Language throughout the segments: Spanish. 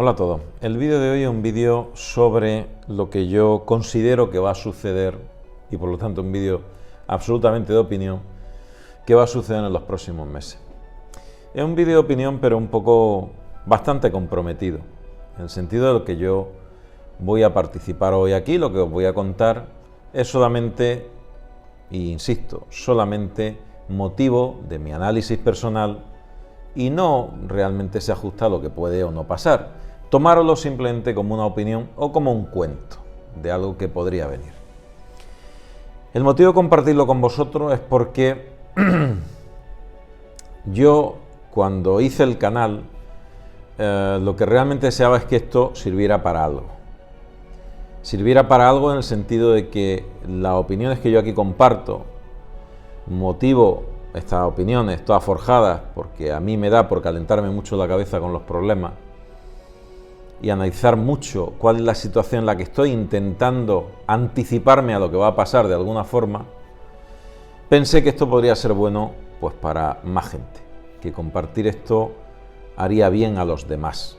Hola a todos. El vídeo de hoy es un vídeo sobre lo que yo considero que va a suceder y por lo tanto un vídeo absolutamente de opinión que va a suceder en los próximos meses. Es un vídeo de opinión pero un poco bastante comprometido en el sentido de lo que yo voy a participar hoy aquí. Lo que os voy a contar es solamente, e insisto, solamente motivo de mi análisis personal y no realmente se ajusta a lo que puede o no pasar. Tomároslo simplemente como una opinión o como un cuento de algo que podría venir. El motivo de compartirlo con vosotros es porque yo, cuando hice el canal, lo que realmente deseaba es que esto sirviera para algo. Sirviera para algo en el sentido de que las opiniones que yo aquí comparto, motivo estas opiniones todas forjadas porque a mí me da por calentarme mucho la cabeza con los problemas y analizar mucho cuál es la situación en la que estoy, intentando anticiparme a lo que va a pasar de alguna forma. Pensé que esto podría ser bueno pues para más gente, que compartir esto haría bien a los demás,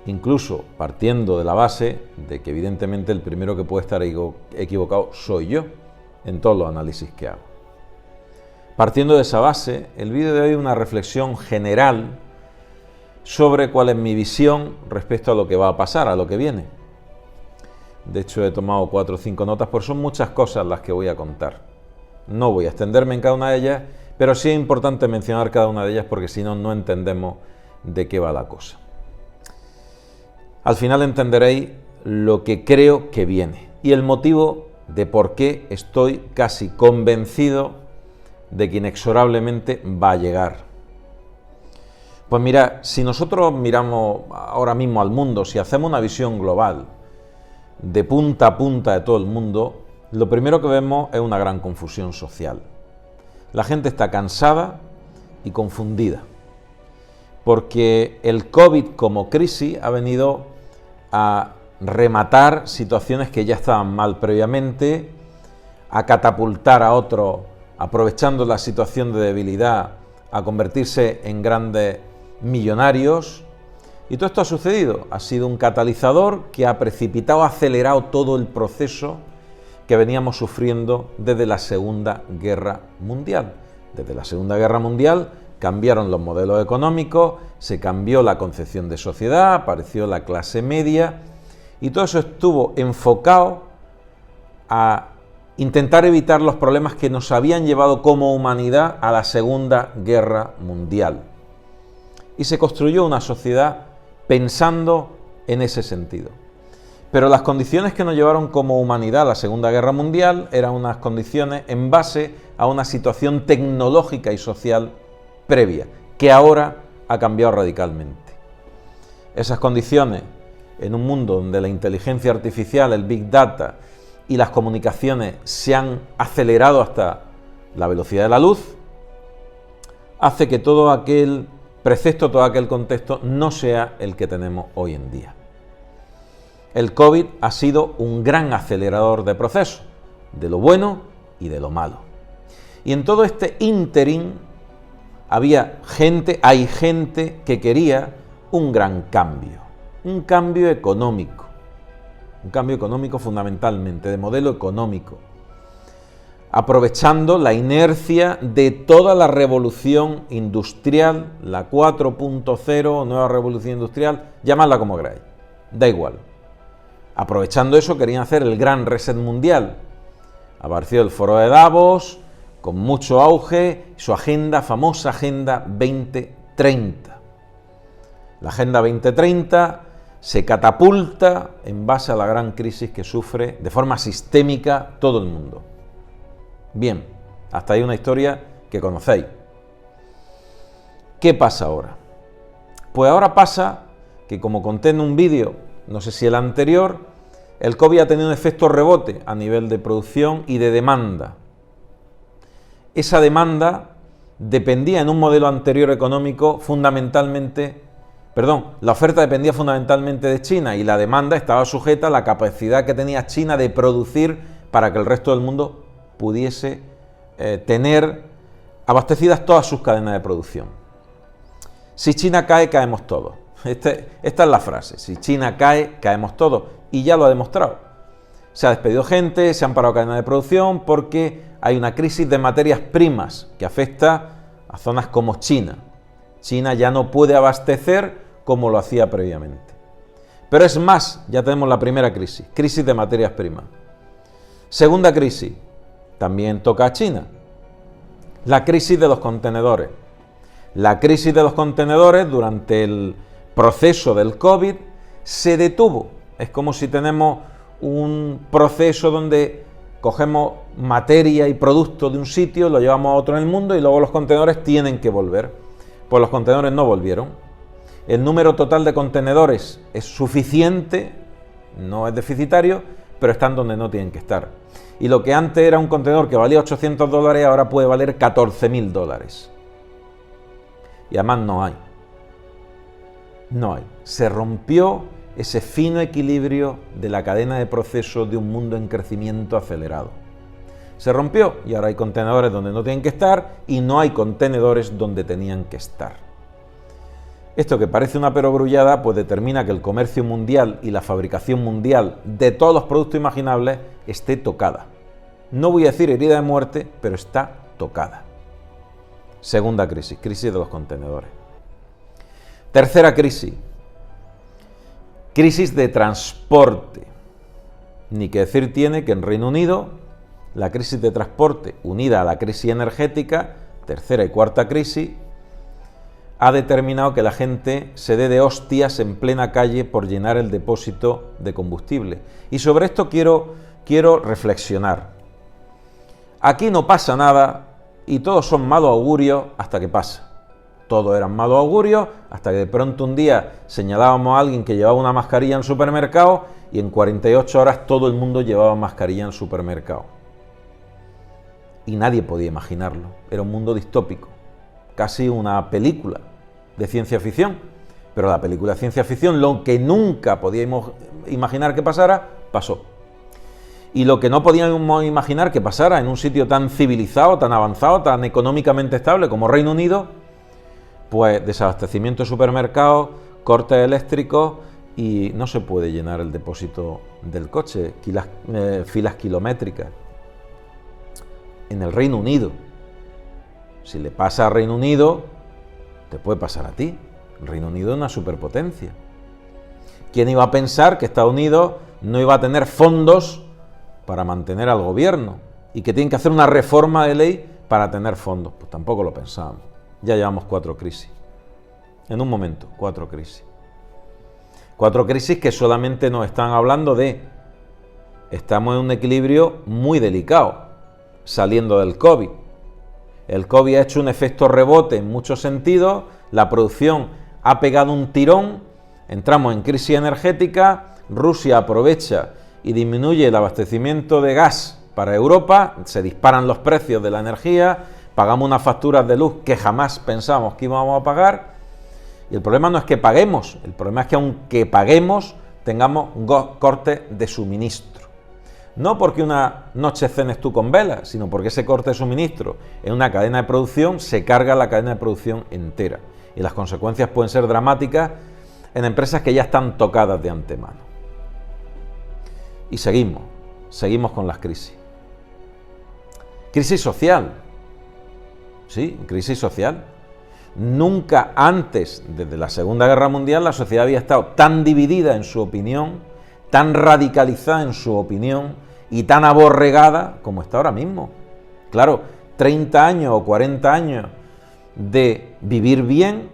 incluso partiendo de la base de que evidentemente el primero que puede estar equivocado soy yo en todos los análisis que hago. Partiendo de esa base, el vídeo de hoy es una reflexión general sobre cuál es mi visión respecto a lo que va a pasar, a lo que viene. De hecho, he tomado 4 o 5 notas, porque son muchas cosas las que voy a contar. No voy a extenderme en cada una de ellas, pero sí es importante mencionar cada una de ellas, porque si no, no entendemos de qué va la cosa. Al final entenderéis lo que creo que viene y el motivo de por qué estoy casi convencido de que inexorablemente va a llegar. Pues mira, si nosotros miramos ahora mismo al mundo, si hacemos una visión global de punta a punta de todo el mundo, lo primero que vemos es una gran confusión social. La gente está cansada y confundida, porque el COVID como crisis ha venido a rematar situaciones que ya estaban mal previamente, a catapultar a otros, aprovechando la situación de debilidad, a convertirse en grandes millonarios. Y todo esto ha sucedido, ha sido un catalizador que ha precipitado, acelerado todo el proceso que veníamos sufriendo desde la Segunda Guerra Mundial. Desde la Segunda Guerra Mundial cambiaron los modelos económicos, se cambió la concepción de sociedad, apareció la clase media y todo eso estuvo enfocado a intentar evitar los problemas que nos habían llevado como humanidad a la Segunda Guerra Mundial. Y se construyó una sociedad pensando en ese sentido. Pero las condiciones que nos llevaron como humanidad a la Segunda Guerra Mundial eran unas condiciones en base a una situación tecnológica y social previa, que ahora ha cambiado radicalmente. Esas condiciones, en un mundo donde la inteligencia artificial, el Big Data y las comunicaciones se han acelerado hasta la velocidad de la luz, hace que todo aquel precepto, todo aquel contexto no sea el que tenemos hoy en día. El COVID ha sido un gran acelerador de procesos, de lo bueno y de lo malo. Y en todo este ínterin hay gente que quería un gran cambio, un cambio económico fundamentalmente, de modelo económico, aprovechando la inercia de toda la revolución industrial, la 4.0, nueva revolución industrial, llamadla como queráis, da igual. Aprovechando eso querían hacer el gran reset mundial. Apareció el foro de Davos, con mucho auge, su agenda, famosa Agenda 2030. La Agenda 2030 se catapulta en base a la gran crisis que sufre de forma sistémica todo el mundo. Bien, hasta ahí una historia que conocéis. ¿Qué pasa ahora? Pues ahora pasa que, como conté en un vídeo, no sé si el anterior, el COVID ha tenido un efecto rebote a nivel de producción y de demanda. Esa demanda dependía en un modelo anterior económico la oferta dependía fundamentalmente de China y la demanda estaba sujeta a la capacidad que tenía China de producir para que el resto del mundo pudiese tener abastecidas todas sus cadenas de producción. Si China cae, caemos todos. Esta es la frase, si China cae, caemos todos, y ya lo ha demostrado. Se ha despedido gente, se han parado cadenas de producción porque hay una crisis de materias primas que afecta a zonas como China. China ya no puede abastecer como lo hacía previamente. Pero es más, ya tenemos la primera crisis, crisis de materias primas. Segunda crisis, también toca a China, la crisis de los contenedores. La crisis de los contenedores durante el proceso del COVID se detuvo. Es como si tenemos un proceso donde cogemos materia y producto de un sitio, lo llevamos a otro en el mundo y luego los contenedores tienen que volver. Pues los contenedores no volvieron. El número total de contenedores es suficiente, no es deficitario, pero están donde no tienen que estar. Y lo que antes era un contenedor que valía $800, ahora puede valer $14.000. Y además no hay. No hay. Se rompió ese fino equilibrio de la cadena de proceso de un mundo en crecimiento acelerado. Se rompió y ahora hay contenedores donde no tienen que estar y no hay contenedores donde tenían que estar. Esto, que parece una perogrullada, pues determina que el comercio mundial y la fabricación mundial de todos los productos imaginables esté tocada. No voy a decir herida de muerte, pero está tocada. Segunda crisis, crisis de los contenedores. Tercera crisis, crisis de transporte. Ni que decir tiene que en Reino Unido la crisis de transporte, unida a la crisis energética, tercera y cuarta crisis, ha determinado que la gente se dé de hostias en plena calle por llenar el depósito de combustible. Y sobre esto quiero reflexionar. Aquí no pasa nada y todos son malos augurios hasta que pasa. Todos eran malos augurios hasta que de pronto un día señalábamos a alguien que llevaba una mascarilla en el supermercado y en 48 horas todo el mundo llevaba mascarilla en el supermercado. Y nadie podía imaginarlo. Era un mundo distópico. Casi una película de ciencia ficción, pero la película de ciencia ficción, lo que nunca podíamos imaginar que pasara, pasó. Y lo que no podíamos imaginar que pasara en un sitio tan civilizado, tan avanzado, tan económicamente estable como Reino Unido, pues desabastecimiento de supermercados, cortes eléctricos y no se puede llenar el depósito del coche, filas kilométricas. En el Reino Unido. Si le pasa a Reino Unido, te puede pasar a ti. El Reino Unido es una superpotencia. ¿Quién iba a pensar que Estados Unidos no iba a tener fondos para mantener al gobierno y que tienen que hacer una reforma de ley para tener fondos? Pues tampoco lo pensábamos. Ya llevamos 4 crisis. En un momento, 4 crisis. 4 crisis que solamente nos están hablando de estamos en un equilibrio muy delicado, saliendo del COVID. El COVID ha hecho un efecto rebote en muchos sentidos, la producción ha pegado un tirón, entramos en crisis energética, Rusia aprovecha y disminuye el abastecimiento de gas para Europa, se disparan los precios de la energía, pagamos unas facturas de luz que jamás pensamos que íbamos a pagar, y el problema no es que paguemos, el problema es que aunque paguemos, tengamos cortes de suministro. No porque una noche cenes tú con velas, sino porque ese corte de suministro en una cadena de producción se carga la cadena de producción entera. Y las consecuencias pueden ser dramáticas en empresas que ya están tocadas de antemano. Y seguimos con las crisis. Crisis social. Sí, crisis social. Nunca antes, desde la Segunda Guerra Mundial, la sociedad había estado tan dividida en su opinión, tan radicalizada en su opinión y tan aborregada como está ahora mismo. Claro, 30 años o 40 años de vivir bien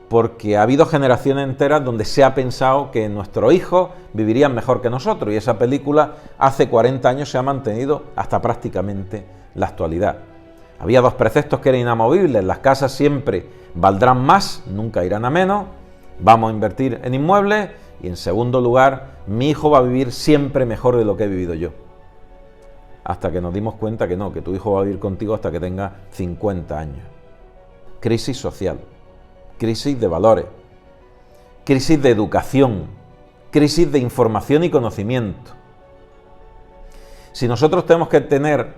porque ha habido generaciones enteras donde se ha pensado que nuestros hijos vivirían mejor que nosotros y esa película hace 40 años se ha mantenido hasta prácticamente la actualidad. Había 2 preceptos que eran inamovibles: las casas siempre valdrán más, nunca irán a menos, vamos a invertir en inmuebles, y en segundo lugar, mi hijo va a vivir siempre mejor de lo que he vivido yo. Hasta que nos dimos cuenta que no, que tu hijo va a vivir contigo hasta que tenga 50 años. Crisis social, crisis de valores, crisis de educación, crisis de información y conocimiento. Si nosotros tenemos que tener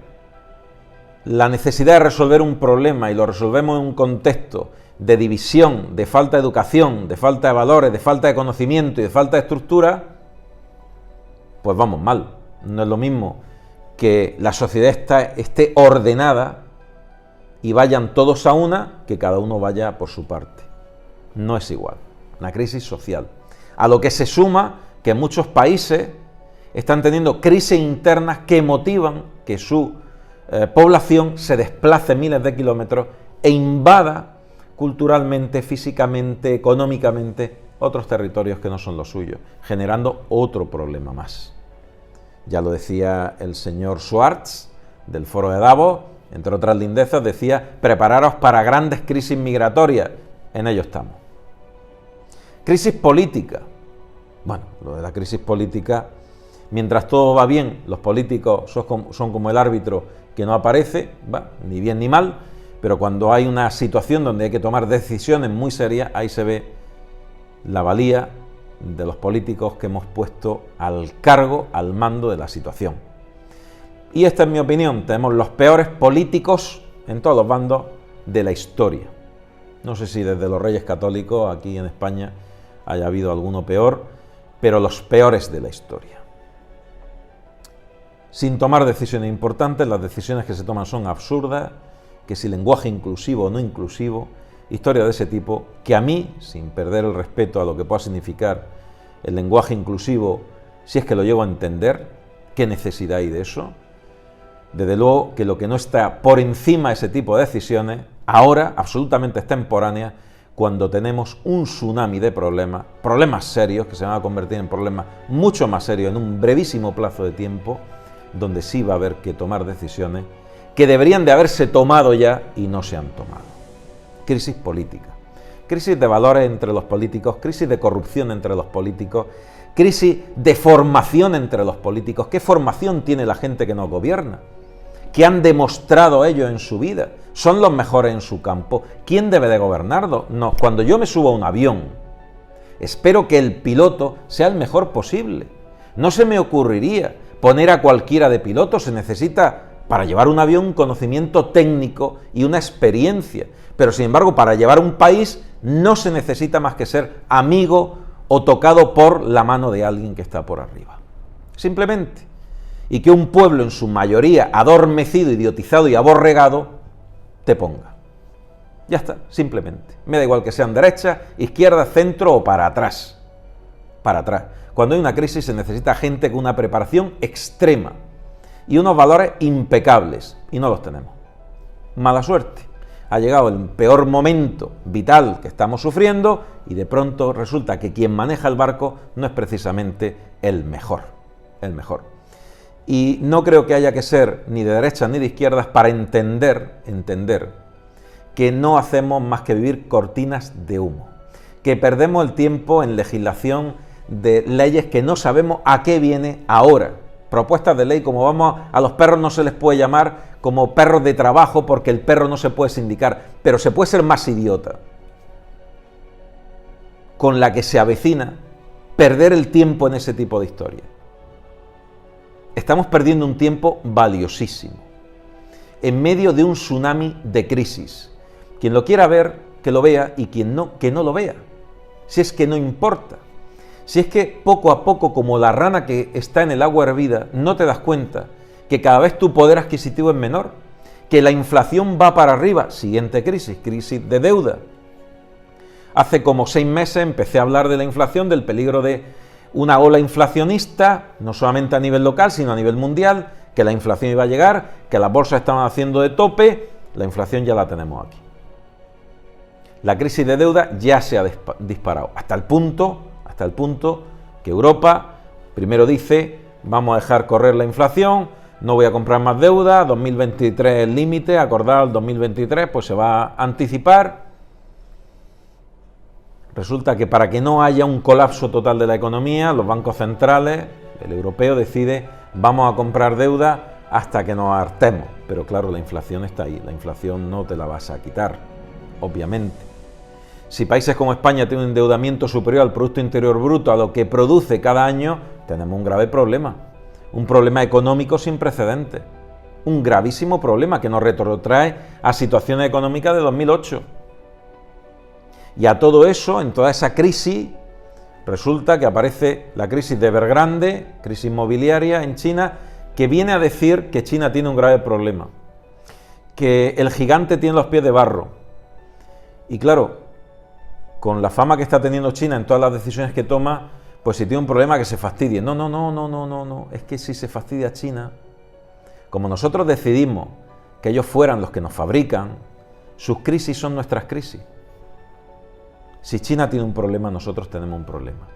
la necesidad de resolver un problema y lo resolvemos en un contexto de división, de falta de educación, de falta de valores, de falta de conocimiento y de falta de estructura, pues vamos mal. No es lo mismo que la sociedad esté ordenada y vayan todos a una, que cada uno vaya por su parte. No es igual. Una crisis social. A lo que se suma que muchos países están teniendo crisis internas que motivan que su población se desplace miles de kilómetros e invada culturalmente, físicamente, económicamente otros territorios que no son los suyos, generando otro problema más. Ya lo decía el señor Schwartz del Foro de Davos, entre otras lindezas, decía: prepararos para grandes crisis migratorias. En ello estamos. Crisis política. Bueno, lo de la crisis política, mientras todo va bien, los políticos son como el árbitro que no aparece, ni bien ni mal, pero cuando hay una situación donde hay que tomar decisiones muy serias, ahí se ve la valía de los políticos que hemos puesto al cargo, al mando de la situación. Y esta es mi opinión: tenemos los peores políticos en todos los bandos de la historia. No sé si desde los Reyes Católicos aquí en España haya habido alguno peor, pero los peores de la historia. Sin tomar decisiones importantes, las decisiones que se toman son absurdas, que si lenguaje inclusivo o no inclusivo, historia de ese tipo, que a mí, sin perder el respeto a lo que pueda significar el lenguaje inclusivo, si es que lo llego a entender, ¿qué necesidad hay de eso? Desde luego que lo que no está por encima de ese tipo de decisiones, ahora, absolutamente extemporáneas, cuando tenemos un tsunami de problemas serios, que se van a convertir en problemas mucho más serios en un brevísimo plazo de tiempo, donde sí va a haber que tomar decisiones que deberían de haberse tomado ya y no se han tomado. Crisis política, crisis de valores entre los políticos, crisis de corrupción entre los políticos, crisis de formación entre los políticos. ¿Qué formación tiene la gente que nos gobierna? ¿Qué han demostrado ellos en su vida? ¿Son los mejores en su campo? ¿Quién debe de gobernarlo? No, cuando yo me subo a un avión, espero que el piloto sea el mejor posible. No se me ocurriría poner a cualquiera de piloto. Se necesita para llevar un avión un conocimiento técnico y una experiencia. Pero sin embargo, para llevar un país no se necesita más que ser amigo o tocado por la mano de alguien que está por arriba. Simplemente. Y que un pueblo en su mayoría adormecido, idiotizado y aborregado te ponga. Ya está, simplemente. Me da igual que sean derecha, izquierda, centro o para atrás. Para atrás. Cuando hay una crisis se necesita gente con una preparación extrema y unos valores impecables, y no los tenemos. Mala suerte. Ha llegado el peor momento vital que estamos sufriendo y de pronto resulta que quien maneja el barco no es precisamente el mejor. El mejor. Y no creo que haya que ser ni de derechas ni de izquierdas para entender que no hacemos más que vivir cortinas de humo, que perdemos el tiempo en legislación de leyes que no sabemos a qué viene ahora. Propuestas de ley como a los perros no se les puede llamar como perros de trabajo porque el perro no se puede sindicar, pero se puede ser más idiota. Con la que se avecina perder el tiempo en ese tipo de historias. Estamos perdiendo un tiempo valiosísimo, en medio de un tsunami de crisis. Quien lo quiera ver, que lo vea, y quien no, que no lo vea. Si es que no importa. Si es que poco a poco, como la rana que está en el agua hervida, no te das cuenta que cada vez tu poder adquisitivo es menor, que la inflación va para arriba. Siguiente crisis, crisis de deuda. Hace como 6 meses empecé a hablar de la inflación, del peligro de una ola inflacionista, no solamente a nivel local, sino a nivel mundial, que la inflación iba a llegar, que las bolsas estaban haciendo de tope. La inflación ya la tenemos aquí. La crisis de deuda ya se ha disparado, hasta el punto que Europa primero dice: vamos a dejar correr la inflación, no voy a comprar más deuda, 2023 es el límite, acordado el 2023, pues se va a anticipar. Resulta que para que no haya un colapso total de la economía, los bancos centrales, el europeo decide: vamos a comprar deuda hasta que nos hartemos. Pero claro, la inflación está ahí, la inflación no te la vas a quitar, obviamente. Si países como España tienen un endeudamiento superior al Producto Interior Bruto a lo que produce cada año, tenemos un grave problema, un problema económico sin precedentes. un gravísimo problema que nos retrotrae a situaciones económicas de 2008. Y a todo eso, en toda esa crisis, resulta que aparece la crisis de Evergrande, crisis inmobiliaria en China, que viene a decir que China tiene un grave problema, que el gigante tiene los pies de barro. Y claro, con la fama que está teniendo China en todas las decisiones que toma, pues si tiene un problema que se fastidie. No, es que si se fastidia China, como nosotros decidimos que ellos fueran los que nos fabrican, sus crisis son nuestras crisis. Si China tiene un problema, nosotros tenemos un problema.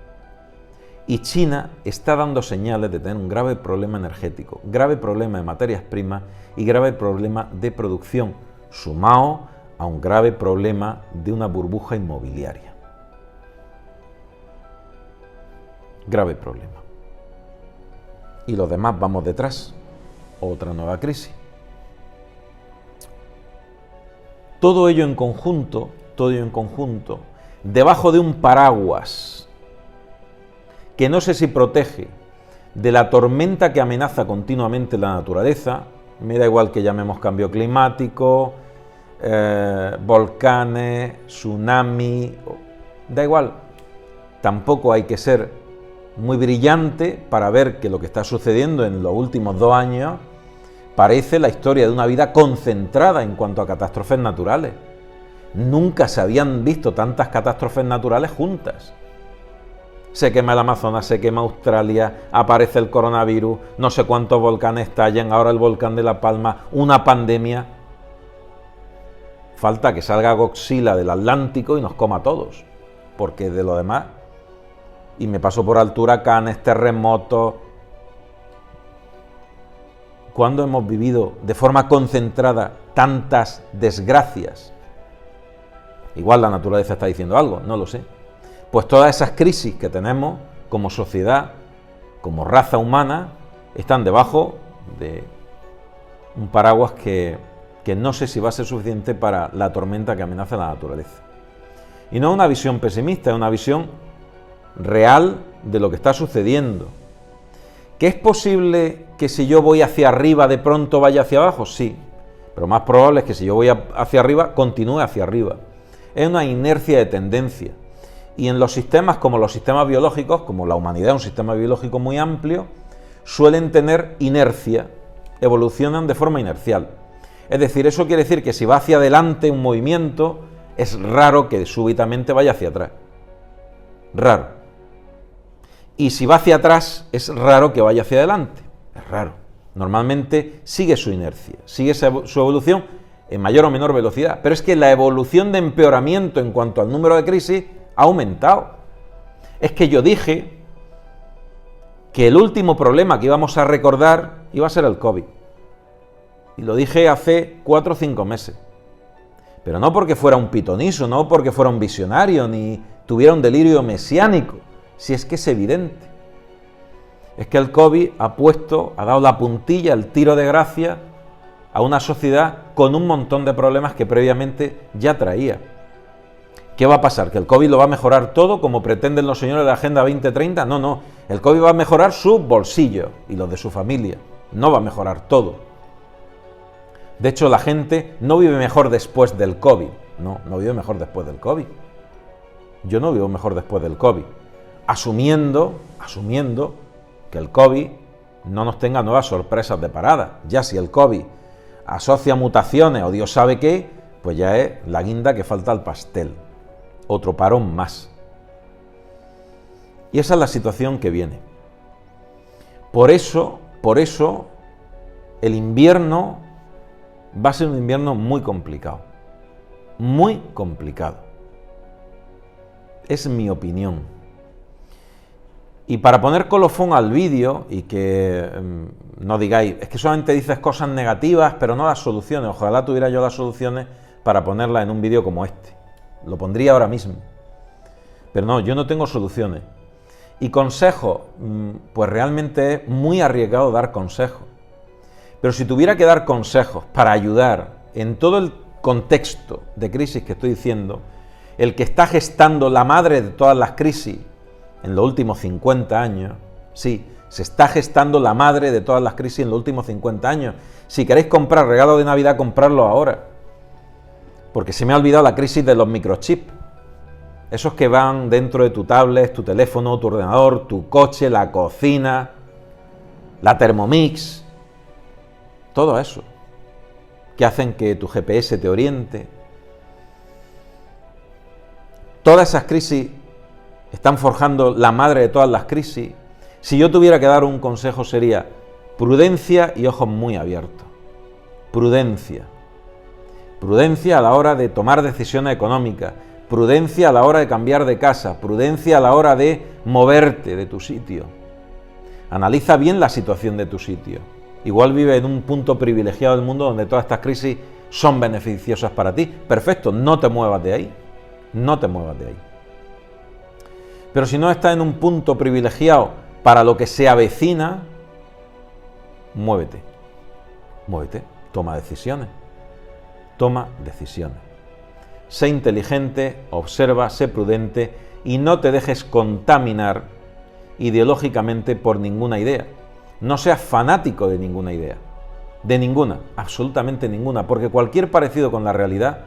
Y China está dando señales de tener un grave problema energético, grave problema de materias primas y grave problema de producción, sumado a un grave problema de una burbuja inmobiliaria. Grave problema. Y los demás vamos detrás. Otra nueva crisis. Todo ello en conjunto, debajo de un paraguas que no sé si protege de la tormenta que amenaza continuamente la naturaleza. Me da igual que llamemos cambio climático, volcanes, tsunami, da igual. Tampoco hay que ser muy brillante para ver que lo que está sucediendo en los últimos 2 años parece la historia de una vida concentrada en cuanto a catástrofes naturales. Nunca se habían visto tantas catástrofes naturales juntas. Se quema el Amazonas, se quema Australia, aparece el coronavirus, no sé cuántos volcanes estallan, ahora el volcán de La Palma, una pandemia. Falta que salga Godzilla del Atlántico y nos coma a todos, porque de lo demás, y me paso por alto huracanes, terremotos. ¿Cuándo hemos vivido de forma concentrada tantas desgracias? Igual la naturaleza está diciendo algo, no lo sé. Pues todas esas crisis que tenemos como sociedad, como raza humana, están debajo de un paraguas que no sé si va a ser suficiente para la tormenta que amenaza la naturaleza. Y no es una visión pesimista, es una visión real de lo que está sucediendo. ¿Que es posible que si yo voy hacia arriba de pronto vaya hacia abajo? Sí, pero más probable es que si yo voy hacia arriba, continúe hacia arriba. Es una inercia de tendencia. Y en los sistemas, como los sistemas biológicos, como la humanidad es un sistema biológico muy amplio, suelen tener inercia, evolucionan de forma inercial. Es decir, eso quiere decir que si va hacia adelante un movimiento, es raro que súbitamente vaya hacia atrás. Raro. Y si va hacia atrás, es raro que vaya hacia adelante. Es raro. Normalmente sigue su inercia, sigue su evolución en mayor o menor velocidad. Pero es que la evolución de empeoramiento en cuanto al número de crisis ha aumentado. Es que yo dije que el último problema que íbamos a recordar iba a ser el COVID. Y lo dije hace 4 o 5 meses. Pero no porque fuera un pitoniso, no porque fuera un visionario, ni tuviera un delirio mesiánico. Si es que es evidente. Es que el COVID ha dado la puntilla, el tiro de gracia a una sociedad con un montón de problemas que previamente ya traía. ¿Qué va a pasar? ¿Que el COVID lo va a mejorar todo como pretenden los señores de la Agenda 2030? No. El COVID va a mejorar su bolsillo y los de su familia. No va a mejorar todo. De hecho, la gente no vive mejor después del COVID. No vive mejor después del COVID. Yo no vivo mejor después del COVID. Asumiendo que el COVID no nos tenga nuevas sorpresas de parada. Ya si el COVID asocia mutaciones o Dios sabe qué, pues ya es la guinda que falta al pastel. Otro parón más. Y esa es la situación que viene. Por eso, el invierno va a ser un invierno muy complicado. Muy complicado. Es mi opinión. Y para poner colofón al vídeo y que no digáis, es que solamente dices cosas negativas, pero no las soluciones. Ojalá tuviera yo las soluciones para ponerlas en un vídeo como este. Lo pondría ahora mismo. Pero no, yo no tengo soluciones. Y consejos, pues realmente es muy arriesgado dar consejos. Pero si tuviera que dar consejos para ayudar en todo el contexto de crisis que estoy diciendo, el que está gestando la madre de todas las crisis en los últimos 50 años, sí, Se está gestando la madre de todas las crisis en los últimos 50 años. Si queréis comprar regalo de Navidad, comprarlo ahora. Porque se me ha olvidado la crisis de los microchips. Esos que van dentro de tu tablet, tu teléfono, tu ordenador, tu coche, la cocina, la Thermomix. Todo eso. Que hacen que tu GPS te oriente. Todas esas crisis están forjando la madre de todas las crisis. Si yo tuviera que dar un consejo sería prudencia y ojos muy abiertos. Prudencia. Prudencia a la hora de tomar decisiones económicas. Prudencia a la hora de cambiar de casa. Prudencia a la hora de moverte de tu sitio. Analiza bien la situación de tu sitio. Igual vives en un punto privilegiado del mundo donde todas estas crisis son beneficiosas para ti. Perfecto, no te muevas de ahí. No te muevas de ahí. Pero si no estás en un punto privilegiado para lo que se avecina, muévete. Muévete, toma decisiones. Toma decisiones. Sé inteligente, observa, sé prudente y no te dejes contaminar ideológicamente por ninguna idea. No seas fanático de ninguna idea. De ninguna, absolutamente ninguna, porque cualquier parecido con la realidad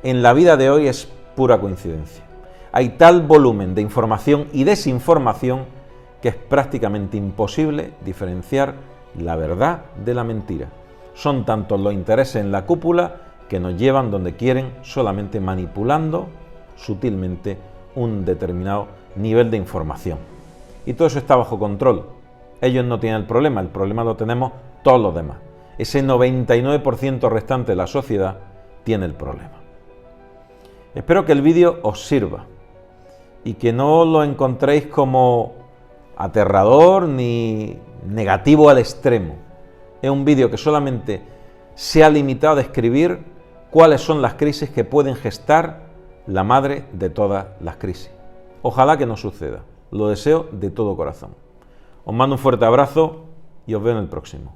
en la vida de hoy es pura coincidencia. Hay tal volumen de información y desinformación que es prácticamente imposible diferenciar la verdad de la mentira. Son tantos los intereses en la cúpula que nos llevan donde quieren, solamente manipulando sutilmente un determinado nivel de información. Y todo eso está bajo control. Ellos no tienen el problema lo tenemos todos los demás. Ese 99% restante de la sociedad tiene el problema. Espero que el vídeo os sirva y que no lo encontréis como aterrador ni negativo al extremo. Es un vídeo que solamente se ha limitado a describir cuáles son las crisis que pueden gestar la madre de todas las crisis. Ojalá que no suceda. Lo deseo de todo corazón. Os mando un fuerte abrazo y os veo en el próximo.